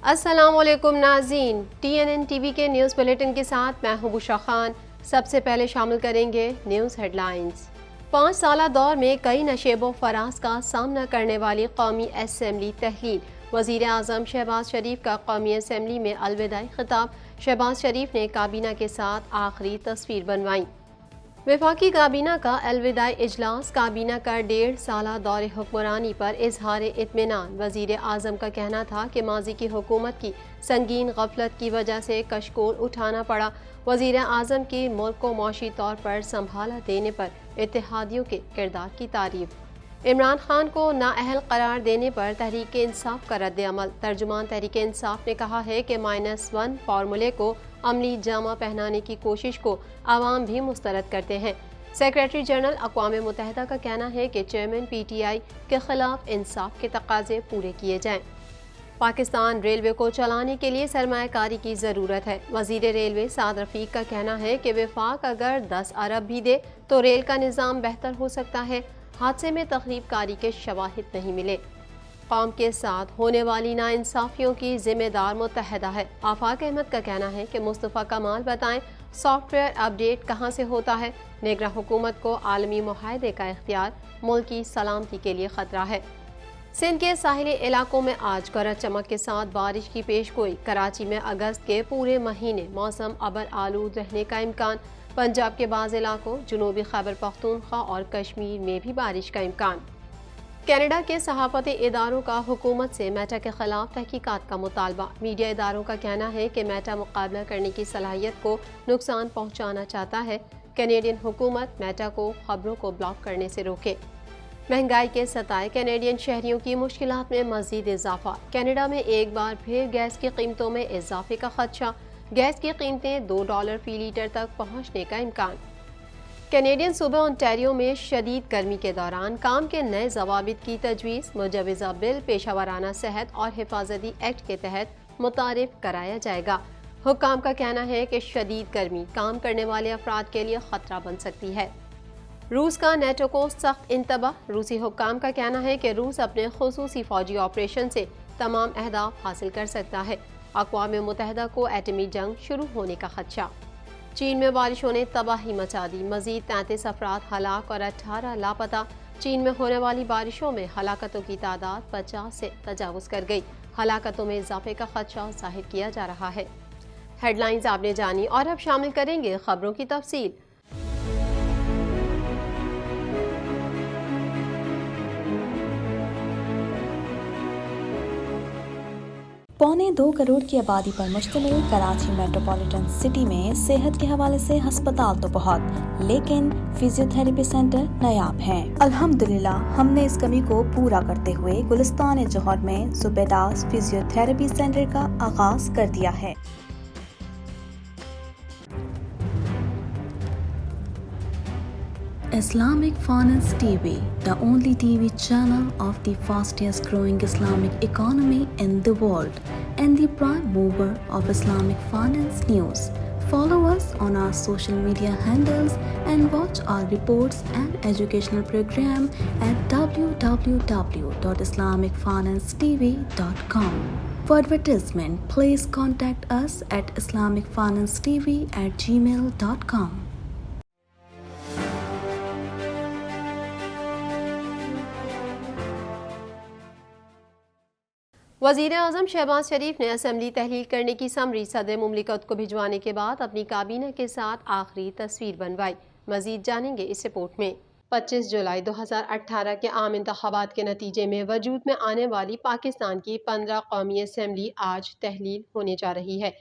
السلام علیکم ناظرین، TNN ٹی وی کے نیوز بلیٹن کے ساتھ میں ہوں بشرا خان۔ سب سے پہلے شامل کریں گے نیوز ہیڈ لائنز۔ 5 سالہ دور میں کئی نشیب و فراز کا سامنا کرنے والی قومی اسمبلی تحلیل۔ وزیر اعظم شہباز شریف کا قومی اسمبلی میں الوداعی خطاب۔ شہباز شریف نے کابینہ کے ساتھ آخری تصویر بنوائی۔ وفاقی کابینہ کا الوداعی اجلاس۔ کابینہ کا 1.5 سالہ دور حکمرانی پر اظہار اطمینان۔ وزیر اعظم کا کہنا تھا کہ ماضی کی حکومت کی سنگین غفلت کی وجہ سے کشکول اٹھانا پڑا۔ وزیر اعظم کی ملک کو معاشی طور پر سنبھالا دینے پر اتحادیوں کے کردار کی تعریف۔ عمران خان کو نااہل قرار دینے پر تحریک انصاف کا رد عمل۔ ترجمان تحریک انصاف نے کہا ہے کہ -1 فارمولے کو عملی جامہ پہنانے کی کوشش کو عوام بھی مسترد کرتے ہیں۔ سیکریٹری جنرل اقوام متحدہ کا کہنا ہے کہ چیئرمین PTI کے خلاف انصاف کے تقاضے پورے کیے جائیں۔ پاکستان ریلوے کو چلانے کے لیے سرمایہ کاری کی ضرورت ہے۔ وزیر ریلوے سعد رفیق کا کہنا ہے کہ وفاق اگر 10 ارب بھی دے تو ریل کا نظام بہتر ہو سکتا ہے۔ حادثے میں تخریب کاری کے شواہد نہیں ملے۔ قوم کے ساتھ ہونے والی ناانصافیوں کی ذمہ دار متحدہ ہے۔ آفاق احمد کا کہنا ہے کہ مصطفیٰ کمال بتائیں سافٹ ویئر اپ ڈیٹ کہاں سے ہوتا ہے۔ نگراں حکومت کو عالمی معاہدے کا اختیار ملک کی سلامتی کے لیے خطرہ ہے۔ سندھ کے ساحلی علاقوں میں آج گرج چمک کے ساتھ بارش کی پیش گوئی۔ کراچی میں اگست کے پورے مہینے موسم ابر آلود رہنے کا امکان۔ پنجاب کے بعض علاقوں، جنوبی خیبر پختونخوا اور کشمیر میں بھی بارش کا امکان۔ کینیڈا کے صحافتی اداروں کا حکومت سے میٹا کے خلاف تحقیقات کا مطالبہ۔ میڈیا اداروں کا کہنا ہے کہ میٹا مقابلہ کرنے کی صلاحیت کو نقصان پہنچانا چاہتا ہے۔ کینیڈین حکومت میٹا کو خبروں کو بلاک کرنے سے روکے۔ مہنگائی کے ستائے کینیڈین شہریوں کی مشکلات میں مزید اضافہ۔ کینیڈا میں ایک بار پھر گیس کی قیمتوں میں اضافے کا خدشہ۔ گیس کی قیمتیں $2 فی لیٹر تک پہنچنے کا امکان۔ کینیڈین صوبہ انٹیریو میں شدید گرمی کے دوران کام کے نئے ضوابط کی تجویز۔ مجوزہ بل پیشہ ورانہ صحت اور حفاظتی ایکٹ کے تحت متعارف کرایا جائے گا۔ حکام کا کہنا ہے کہ شدید گرمی کام کرنے والے افراد کے لیے خطرہ بن سکتی ہے۔ روس کا نیٹو کو سخت انتباہ۔ روسی حکام کا کہنا ہے کہ روس اپنے خصوصی فوجی آپریشن سے تمام اہداف حاصل کر سکتا ہے۔ اقوام متحدہ کو ایٹمی جنگ شروع ہونے کا خدشہ۔ چین میں بارشوں نے تباہی مچا دی۔ مزید 33 افراد ہلاک اور 18 لاپتہ۔ چین میں ہونے والی بارشوں میں ہلاکتوں کی تعداد 50 سے تجاوز کر گئی۔ ہلاکتوں میں اضافے کا خدشہ ظاہر کیا جا رہا ہے۔ ہیڈ لائنز آپ نے جانی اور اب شامل کریں گے خبروں کی تفصیل۔ پونے 2 کروڑ کی آبادی پر مشتمل کراچی میٹروپولیٹن سٹی میں صحت کے حوالے سے ہسپتال تو بہت، لیکن فزیو تھراپی سینٹر نایاب ہیں۔ الحمدللہ ہم نے اس کمی کو پورا کرتے ہوئے گلستان جوہر میں زبیداس فزیو تھراپی سینٹر کا آغاز کر دیا ہے۔ Islamic Finance TV, the only TV channel of the fastest growing Islamic economy in the world and the prime mover of Islamic finance news. Follow us on our social media handles and watch our reports and educational program at www.islamicfinancetv.com. For advertisement, please contact us at islamicfinancetv@gmail.com. وزیر اعظم شہباز شریف نے assembly تحلیل کرنے کی summary صدر مملکت کو بھجوانے کے بعد اپنی کابینہ کے ساتھ آخری تصویر بنوائی۔ مزید جانیں گے اس رپورٹ میں۔ 25 جولائی 2018 کے عام انتخابات کے نتیجے میں وجود میں آنے والی پاکستان کی 15 قومی اسمبلی آج تحلیل ہونے جا رہی ہے۔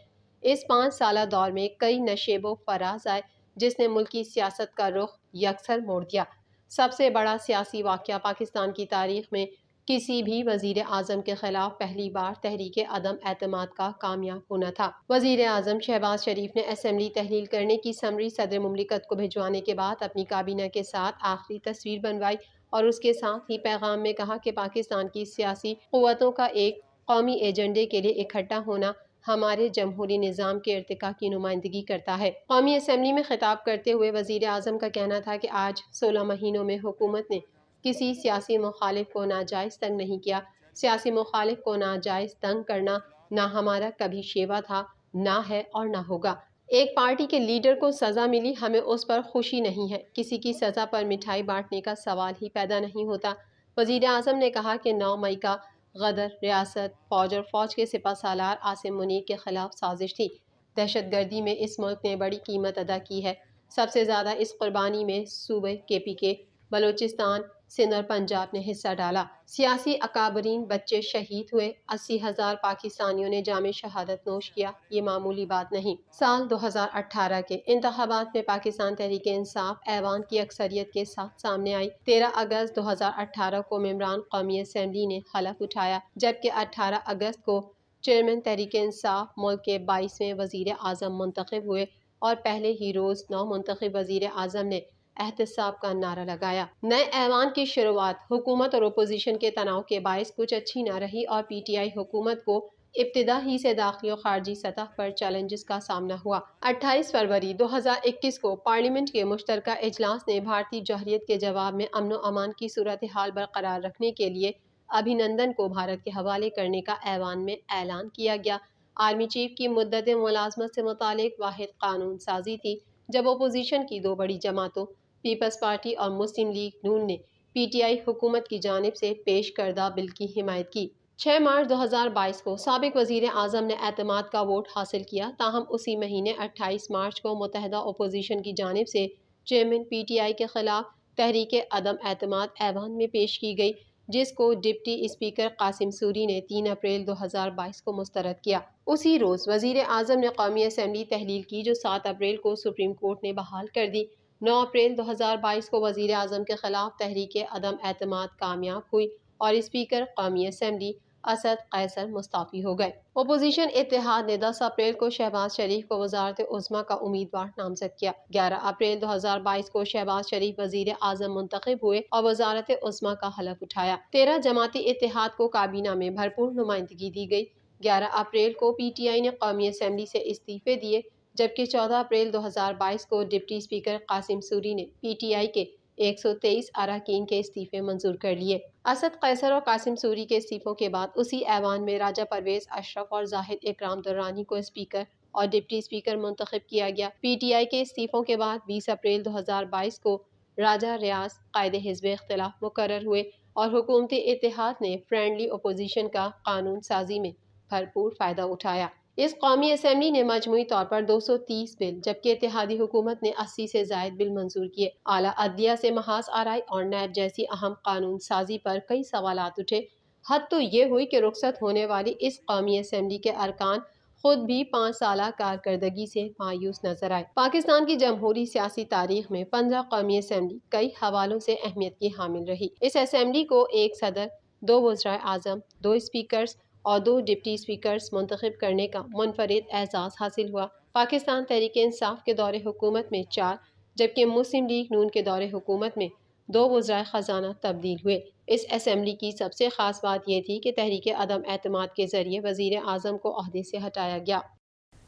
اس 5 سالہ دور میں کئی نشیب و فراز آئے جس نے ملکی سیاست کا رخ یکسر موڑ دیا۔ سب سے بڑا سیاسی واقعہ پاکستان کی تاریخ میں کسی بھی وزیر اعظم کے خلاف پہلی بار تحریک عدم اعتماد کا کامیاب ہونا تھا۔ وزیر اعظم شہباز شریف نے اسمبلی تحلیل کرنے کی سمری صدر مملکت کو بھجوانے کے بعد اپنی کابینہ کے ساتھ آخری تصویر بنوائی اور اس کے ساتھ ہی پیغام میں کہا کہ پاکستان کی سیاسی قوتوں کا ایک قومی ایجنڈے کے لیے اکٹھا ہونا ہمارے جمہوری نظام کے ارتقاء کی نمائندگی کرتا ہے۔ قومی اسمبلی میں خطاب کرتے ہوئے وزیر اعظم کا کہنا تھا کہ آج 16 مہینوں میں حکومت نے کسی سیاسی مخالف کو ناجائز تنگ نہیں کیا۔ سیاسی مخالف کو ناجائز تنگ کرنا نہ ہمارا کبھی شیوا تھا، نہ ہے اور نہ ہوگا۔ ایک پارٹی کے لیڈر کو سزا ملی، ہمیں اس پر خوشی نہیں ہے۔ کسی کی سزا پر مٹھائی بانٹنے کا سوال ہی پیدا نہیں ہوتا۔ وزیر اعظم نے کہا کہ 9 مئی کا غدر ریاست، فوج اور فوج کے سپہ سالار عاصم منیر کے خلاف سازش تھی۔ دہشت گردی میں اس ملک نے بڑی قیمت ادا کی ہے۔ سب سے زیادہ اس قربانی میں صوبے KPK، بلوچستان، سندھ اور پنجاب نے حصہ ڈالا۔ سیاسی اکابرین، بچے شہید ہوئے، 80,000 پاکستانیوں نے جام شہادت نوش کیا، یہ معمولی بات نہیں۔ سال 2018 کے انتخابات میں پاکستان تحریک انصاف ایوان کی اکثریت کے ساتھ سامنے آئی۔ 13 اگست 2018 کو ممبران قومی اسمبلی نے حلف اٹھایا، جبکہ 18 اگست کو چیئرمین تحریک انصاف ملک کے 22ویں وزیر اعظم منتخب ہوئے اور پہلے ہی روز 9 منتخب وزیر اعظم نے احتساب کا نعرہ لگایا۔ نئے ایوان کی شروعات حکومت اور اپوزیشن کے تناؤ کے باعث کچھ اچھی نہ رہی اور PTI حکومت کو ابتدا ہی سے داخلی اور خارجی سطح پر چیلنجز کا سامنا ہوا۔ 28 فروری 2021 کو پارلیمنٹ کے مشترکہ اجلاس نے بھارتی جوہریت کے جواب میں امن و امان کی صورتحال برقرار رکھنے کے لیے ابھینندن کو بھارت کے حوالے کرنے کا ایوان میں اعلان کیا گیا۔ آرمی چیف کی مدت ملازمت سے متعلق واحد قانون سازی تھی جب اپوزیشن کی 2 بڑی جماعتوں پیپلز پارٹی اور مسلم لیگ نون نے PTI حکومت کی جانب سے پیش کردہ بل کی حمایت کی۔ 6 مارچ 2022 کو سابق وزیر اعظم نے اعتماد کا ووٹ حاصل کیا، تاہم اسی مہینے 28 مارچ کو متحدہ اپوزیشن کی جانب سے چیئرمین PTI کے خلاف تحریک عدم اعتماد ایوان میں پیش کی گئی، جس کو ڈپٹی اسپیکر قاسم سوری نے 3 اپریل 2022 کو مسترد کیا۔ اسی روز وزیر اعظم نے قومی اسمبلی تحلیل کی، جو 7 اپریل کو سپریم کورٹ نے بحال کر دی۔ 9 اپریل 2022 کو وزیر اعظم کے خلاف تحریک عدم اعتماد کامیاب ہوئی اور اسپیکر قومی اسمبلی اسد قیصر مستعفی ہو گئے۔ اپوزیشن اتحاد نے 10 اپریل کو شہباز شریف کو وزارت عظمیٰ کا امیدوار نامزد کیا۔ 11 اپریل 2022 کو شہباز شریف وزیر اعظم منتخب ہوئے اور وزارت عظمیٰ کا حلف اٹھایا۔ 13 جماعتی اتحاد کو کابینہ میں بھرپور نمائندگی دی گئی۔ 11 اپریل کو PTI نے قومی اسمبلی سے استعفے دیے، جبکہ 14 اپریل 2022 کو ڈپٹی اسپیکر قاسم سوری نے PTI کے 123 اراکین کے استعفے منظور کر لیے۔ اسد قیصر اور قاسم سوری کے استعفوں کے بعد اسی ایوان میں راجہ پرویز اشرف اور زاہد اکرام درانی کو اسپیکر اور ڈپٹی اسپیکر منتخب کیا گیا۔ PTI کے استعفوں کے بعد 20 اپریل 2022 کو راجہ ریاض قائد حزب اختلاف مقرر ہوئے اور حکومتی اتحاد نے فرینڈلی اپوزیشن کا قانون سازی میں بھرپور فائدہ اٹھایا۔ اس قومی اسمبلی نے مجموعی طور پر 230 بل جبکہ اتحادی حکومت نے 80 سے زائد بل منظور کیے۔ اعلیٰ عدلیہ سے محاذ آرائی اور نیب جیسی اہم قانون سازی پر کئی سوالات اٹھے۔ حد تو یہ ہوئی کہ رخصت ہونے والی اس قومی اسمبلی کے ارکان خود بھی 5 سالہ کارکردگی سے مایوس نظر آئے۔ پاکستان کی جمہوری سیاسی تاریخ میں 15 قومی اسمبلی کئی حوالوں سے اہمیت کی حامل رہی۔ اس اسمبلی کو 1 صدر، 2 وزرائے اعظم، 2 اسپیکرز اور 2 ڈپٹی اسپیکرز منتخب کرنے کا منفرد اعزاز حاصل ہوا۔ پاکستان تحریک انصاف کے دور حکومت میں 4 جبکہ مسلم لیگ نون کے دور حکومت میں 2 وزرائے خزانہ تبدیل ہوئے۔ اس اسمبلی کی سب سے خاص بات یہ تھی کہ تحریک عدم اعتماد کے ذریعے وزیر اعظم کو عہدے سے ہٹایا گیا۔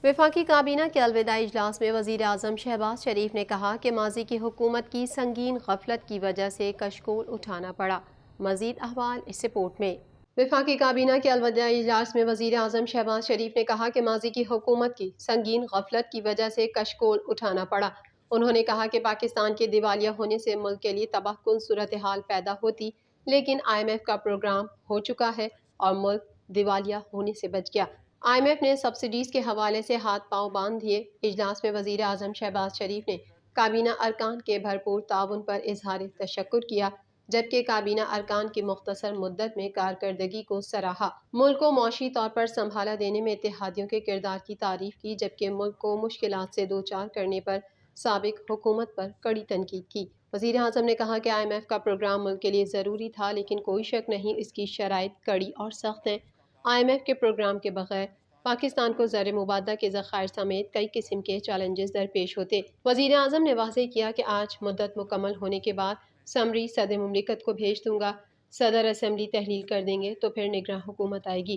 وفاقی کابینہ کے الوداعی اجلاس میں وزیر اعظم شہباز شریف نے کہا کہ ماضی کی حکومت کی سنگین غفلت کی وجہ سے کشکول اٹھانا پڑا۔ مزید احوال اس رپورٹ میں۔ وفاقی کابینہ کے الوداعی اجلاس میں وزیر اعظم شہباز شریف نے کہا کہ ماضی کی حکومت کی سنگین غفلت کی وجہ سے کشکول اٹھانا پڑا۔ انہوں نے کہا کہ پاکستان کے دیوالیہ ہونے سے ملک کے لیے تباہ کن صورتحال پیدا ہوتی، لیکن IMF کا پروگرام ہو چکا ہے اور ملک دیوالیہ ہونے سے بچ گیا۔ IMF نے سبسڈیز کے حوالے سے ہاتھ پاؤں باندھ دیے۔ اجلاس میں وزیر اعظم شہباز شریف نے کابینہ ارکان کے بھرپور تعاون پر اظہار تشکر کیا، جبکہ کابینہ ارکان کی مختصر مدت میں کارکردگی کو سراہا۔ ملک کو معاشی طور پر سنبھالا دینے میں اتحادیوں کے کردار کی تعریف کی، جبکہ ملک کو مشکلات سے دوچار کرنے پر سابق حکومت پر کڑی تنقید کی۔ وزیر اعظم نے کہا کہ IMF کا پروگرام ملک کے لیے ضروری تھا، لیکن کوئی شک نہیں اس کی شرائط کڑی اور سخت ہیں۔ IMF کے پروگرام کے بغیر پاکستان کو زر مبادلہ کے ذخائر سمیت کئی قسم کے چیلنجز درپیش ہوتے۔ وزیر اعظم نے واضح کیا کہ آج مدت مکمل ہونے کے بعد سمری صدر مملکت کو بھیج دوں گا، صدر اسمبلی تحلیل کر دیں گے تو پھر نگراں حکومت آئے گی۔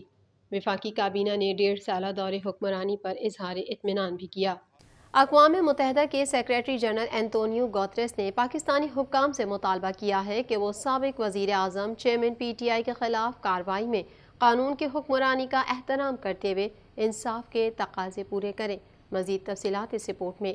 وفاقی کابینہ نے 1.5 سالہ دور حکمرانی پر اظہار اطمینان بھی کیا۔ اقوام متحدہ کے سیکریٹری جنرل انتونیو گوتریس نے پاکستانی حکام سے مطالبہ کیا ہے کہ وہ سابق وزیر اعظم چیئرمین PTI کے خلاف کارروائی میں قانون کی حکمرانی کا احترام کرتے ہوئے انصاف کے تقاضے پورے کریں۔ مزید تفصیلات اس رپورٹ میں۔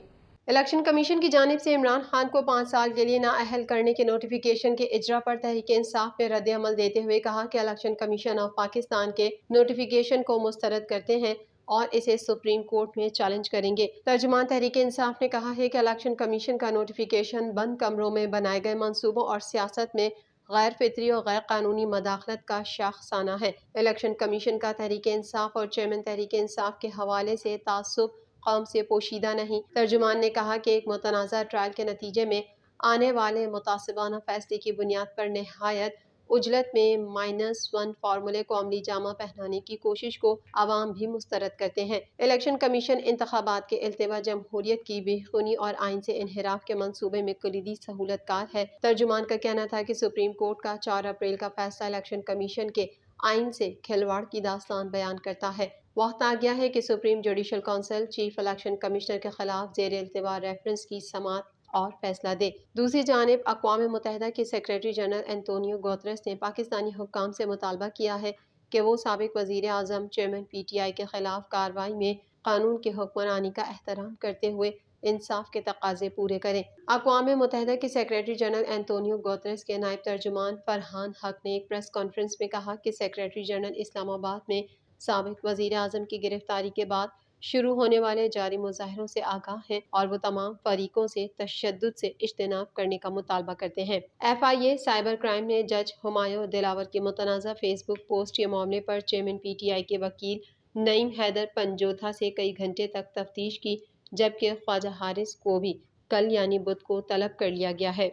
الیکشن کمیشن کی جانب سے عمران خان کو 5 سال کے لیے نااہل کرنے کے نوٹیفیکیشن کے اجرا پر تحریک انصاف نے رد عمل دیتے ہوئے کہا کہ الیکشن کمیشن آف پاکستان کے نوٹیفیکیشن کو مسترد کرتے ہیں اور اسے سپریم کورٹ میں چیلنج کریں گے۔ ترجمان تحریک انصاف نے کہا ہے کہ الیکشن کمیشن کا نوٹیفیکیشن بند کمروں میں بنائے گئے منصوبوں اور سیاست میں غیر فطری اور غیر قانونی مداخلت کا شاخسانہ ہے۔ الیکشن کمیشن کا تحریک انصاف اور چیئرمین تحریک انصاف کے حوالے سے تعصب قوم سے پوشیدہ نہیں۔ ترجمان نے کہا کہ ایک متنازع ٹرائل کے نتیجے میں آنے والے متعصبانہ فیصلے کی بنیاد پر نہایت عجلت میں -1 فارمولے کو عملی جامہ پہنانے کی کوشش کو عوام بھی مسترد کرتے ہیں۔ الیکشن کمیشن انتخابات کے التوا جمہوریت کی بے خونی اور آئین سے انحراف کے منصوبے میں کلیدی سہولت کار ہے۔ ترجمان کا کہنا تھا کہ سپریم کورٹ کا 4 اپریل کا فیصلہ الیکشن کمیشن کے آئین سے کھلواڑ کی داستان بیان کرتا ہے۔ وقت آ گیا ہے کہ supreme judicial council chief election commissioner کے خلاف زیر التوا ریفرنس کی سماعت اور فیصلہ دے۔ دوسری جانب اقوام متحدہ کے سیکریٹری جنرل انتونیو گوتریس نے پاکستانی حکام سے مطالبہ کیا ہے کہ وہ سابق وزیر اعظم چیئرمین پی ٹی آئی کے خلاف کارروائی میں قانون کی حکمرانی کا احترام کرتے ہوئے انصاف کے تقاضے پورے کریں۔ اقوام متحدہ کے سیکریٹری جنرل انتونیو گوتریس کے نائب ترجمان فرحان حق نے ایک پریس کانفرنس میں کہا کہ سیکریٹری جنرل اسلام آباد میں سابق وزیر اعظم کی گرفتاری کے بعد شروع ہونے والے جاری مظاہروں سے آگاہ ہیں اور وہ تمام فریقوں سے تشدد سے اجتناب کرنے کا مطالبہ کرتے ہیں۔ F I A cyber crime نے جج ہمایوں دلاور کی متنازع فیس بک پوسٹ کے معاملے پر چیئرمین پی ٹی آئی کے وکیل نعیم حیدر پنجوتھا سے کئی گھنٹے تک تفتیش کی، جبکہ خواجہ حارث کو بھی کل یعنی بدھ کو طلب کر لیا گیا ہے۔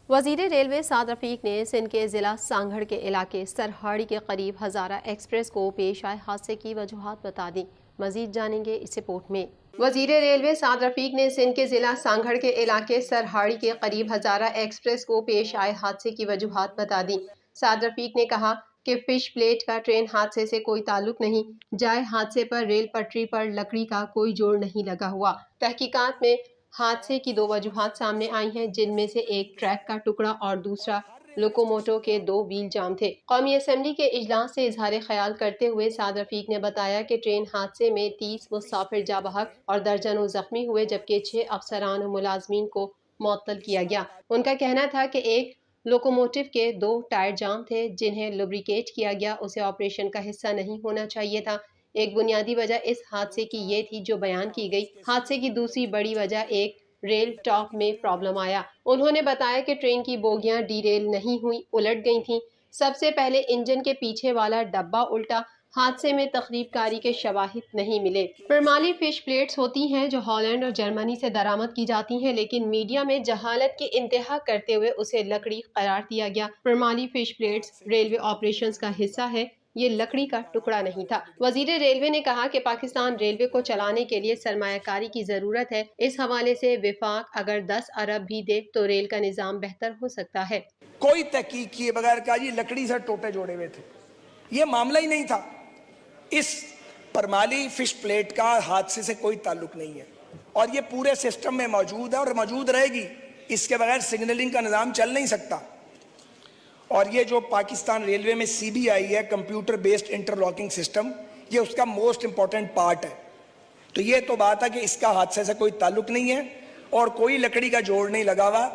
وزیر ریلوے سعد رفیق نے سندھ کے ضلع سانگھڑ کے علاقے سرہاڑی کے قریب ہزارہ ایکسپریس کو پیش آئے حادثے کی وجوہات بتا دیں۔ مزید جانیں گے اس رپورٹ میں۔ وزیر ریلوے سعد رفیق نے سندھ کے ضلع سانگھڑ کے علاقے سرہاڑی کے قریب ہزارہ ایکسپریس کو پیش آئے حادثے کی وجوہات بتا دیں۔ سعد رفیق نے کہا کہ فش پلیٹ کا ٹرین حادثے سے کوئی تعلق نہیں، جائے حادثے پر ریل پٹری پر لکڑی کا کوئی جوڑ نہیں لگا ہوا۔ تحقیقات میں حادثے کی 2 وجوہات سامنے آئی ہیں، جن میں سے ایک ٹریک کا ٹکڑا اور دوسرا لوکوموٹو کے 2 ویل جام تھے۔ قومی اسمبلی کے اجلاس سے اظہار خیال کرتے ہوئے سعد رفیق نے بتایا کہ ٹرین حادثے میں 30 مسافر جاں بحق اور درجنوں زخمی ہوئے، جبکہ 6 افسران و ملازمین کو معطل کیا گیا۔ ان کا کہنا تھا کہ ایک لوکوموٹو کے 2 ٹائر جام تھے جنہیں لوبریکیٹ کیا گیا، اسے آپریشن کا حصہ نہیں ہونا چاہیے تھا۔ ایک بنیادی وجہ اس حادثے کی یہ تھی جو بیان کی گئی۔ حادثے کی دوسری بڑی وجہ ایک ریل ٹاپ میں پرابلم آیا۔ انہوں نے بتایا کہ ٹرین کی بوگیاں ڈی ریل نہیں ہوئی، الٹ گئی تھیں۔ سب سے پہلے انجن کے پیچھے والا ڈبہ الٹا۔ حادثے میں تخریب کاری کے شواہد نہیں ملے۔ پرمالی فش پلیٹس ہوتی ہیں جو ہالینڈ اور جرمنی سے درآمد کی جاتی ہیں، لیکن میڈیا میں جہالت کی انتہا کرتے ہوئے اسے لکڑی قرار دیا گیا۔ پرمالی فش پلیٹس ریلوے آپریشنز کا حصہ ہے، یہ لکڑی کا ٹکڑا نہیں تھا۔ وزیر ریلوے نے کہا کہ پاکستان ریلوے کو چلانے کے لیے سرمایہ کاری کی ضرورت ہے۔ اس حوالے سے وفاق اگر 10 ارب بھی دے تو ریل کا نظام بہتر ہو سکتا ہے۔ کوئی تحقیق کیے بغیر کہا جی لکڑی سے ٹوٹے جوڑے ہوئے تھے، یہ معاملہ ہی نہیں تھا۔ اس پرمالی فش پلیٹ کا حادثے سے کوئی تعلق نہیں ہے اور یہ پورے سسٹم میں موجود ہے اور موجود رہے گی۔ اس کے بغیر سگنلنگ کا نظام چل نہیں سکتا۔ اور یہ جو پاکستان ریلوے میں سی بی آئی ہے، کمپیوٹر بیسڈ انٹرلاکنگ سسٹم، یہ اس کا موسٹ امپورٹنٹ پارٹ ہے۔ تو یہ تو بات ہے کہ اس کا حادثے سے کوئی تعلق نہیں ہے اور کوئی لکڑی کا جوڑ نہیں لگا ہوا،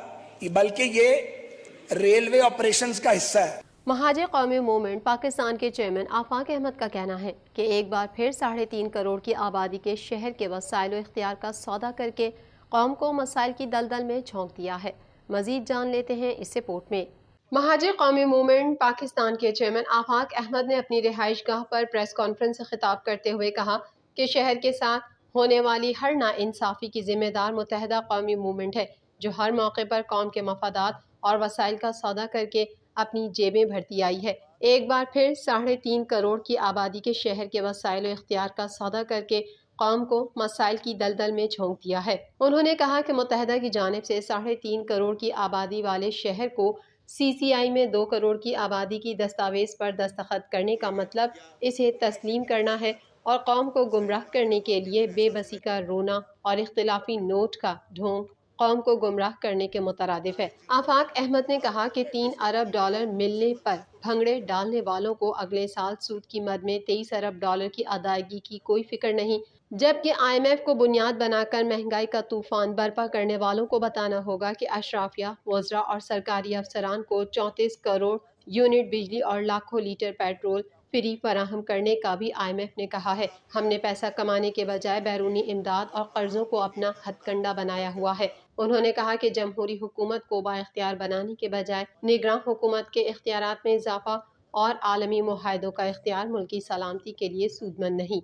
بلکہ یہ ریلوے آپریشنز کا حصہ ہے۔ مہاجر قومی موومنٹ پاکستان کے چیئرمین آفاق احمد کا کہنا ہے کہ ایک بار پھر 3.5 کروڑ کی آبادی کے شہر کے وسائل و اختیار کا سودا کر کے قوم کو مسائل کی دلدل میں جھونک دیا ہے۔ مزید جان لیتے ہیں اس رپورٹ میں۔ مہاجر قومی موومنٹ پاکستان کے چیئرمین آفاق احمد نے اپنی رہائش گاہ پر پریس کانفرنس سے خطاب کرتے ہوئے کہا کہ شہر کے ساتھ ہونے والی ہر ناانصافی کی ذمہ دار متحدہ قومی موومنٹ ہے، جو ہر موقع پر قوم کے مفادات اور وسائل کا سودا کر کے اپنی جیبیں بھرتی آئی ہے۔ ایک بار پھر 3.5 کروڑ کی آبادی کے شہر کے وسائل و اختیار کا سودا کر کے قوم کو مسائل کی دلدل میں جھونک دیا ہے۔ انہوں نے کہا کہ متحدہ کی جانب سے 3.5 کروڑ کی آبادی والے شہر کو سی سی آئی میں 2 کروڑ کی آبادی کی دستاویز پر دستخط کرنے کا مطلب اسے تسلیم کرنا ہے اور قوم کو گمراہ کرنے کے لیے بے بسی کا رونا اور اختلافی نوٹ کا ڈھونگ قوم کو گمراہ کرنے کے مترادف ہے۔ آفاق احمد نے کہا کہ $3 ارب ملنے پر بھنگڑے ڈالنے والوں کو اگلے سال سود کی مد میں $23 ارب کی ادائیگی کی کوئی فکر نہیں، جبکہ IMF کو بنیاد بنا کر مہنگائی کا طوفان برپا کرنے والوں کو بتانا ہوگا کہ اشرافیہ، وزراء اور سرکاری افسران کو 34 کروڑ یونٹ بجلی اور لاکھوں لیٹر پیٹرول فری فراہم کرنے کا بھی IMF نے کہا ہے۔ ہم نے پیسہ کمانے کے بجائے بیرونی امداد اور قرضوں کو اپنا ہتھ کنڈا بنایا ہوا ہے۔ انہوں نے کہا کہ جمہوری حکومت کو با اختیار بنانے کے بجائے نگراں حکومت کے اختیارات میں اضافہ اور عالمی معاہدوں کا اختیار ملکی سلامتی کے لیے سودمند نہیں۔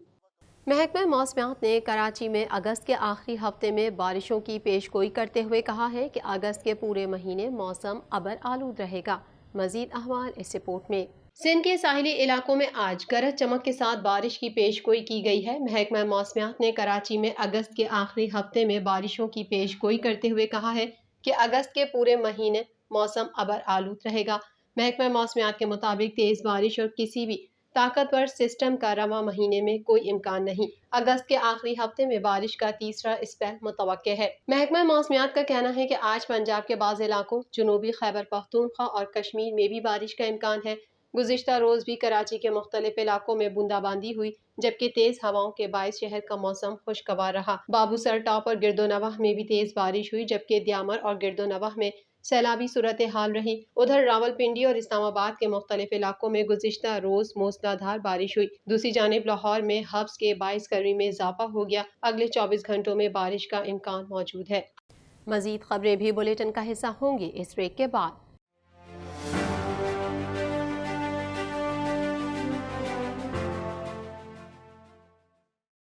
محکمہ موسمیات نے کراچی میں اگست کے آخری ہفتے میں بارشوں کی پیش گوئی کرتے ہوئے کہا ہے کہ اگست کے پورے مہینے موسم ابر آلود رہے گا۔ مزید احوال اس رپورٹ میں۔ سندھ کے ساحلی علاقوں میں آج گرج چمک کے ساتھ بارش کی پیش گوئی کی گئی ہے۔ محکمہ موسمیات نے کراچی میں اگست کے آخری ہفتے میں بارشوں کی پیش گوئی کرتے ہوئے کہا ہے کہ اگست کے پورے مہینے موسم ابر آلود رہے گا۔ محکمہ موسمیات کے مطابق تیز بارش اور کسی بھی طاقتور سسٹم کا رواں مہینے میں کوئی امکان نہیں۔ اگست کے آخری ہفتے میں بارش کا تیسرا اسپیل متوقع ہے۔ محکمہ موسمیات کا کہنا ہے کہ آج پنجاب کے بعض علاقوں، جنوبی خیبر پختونخوا اور کشمیر میں بھی بارش کا امکان ہے۔ گزشتہ روز بھی کراچی کے مختلف علاقوں میں بوندا باندی ہوئی، جبکہ تیز ہواؤں کے باعث شہر کا موسم خوشگوار رہا۔ بابو سر ٹاپ اور گرد و نواح میں بھی تیز بارش ہوئی، جبکہ دیامر اور گرد و نواح میں سیلابی صورتحال رہی۔ ادھر راولپنڈی اور اسلام آباد کے مختلف علاقوں میں گزشتہ روز موسلادھار بارش ہوئی۔ دوسری جانب لاہور میں حبس کے باعث گرمی میں اضافہ ہو گیا۔ اگلے 24 گھنٹوں میں بارش کا امکان موجود ہے۔ مزید خبریں بھی بلیٹن کا حصہ ہوں گی اس بریک کے بعد۔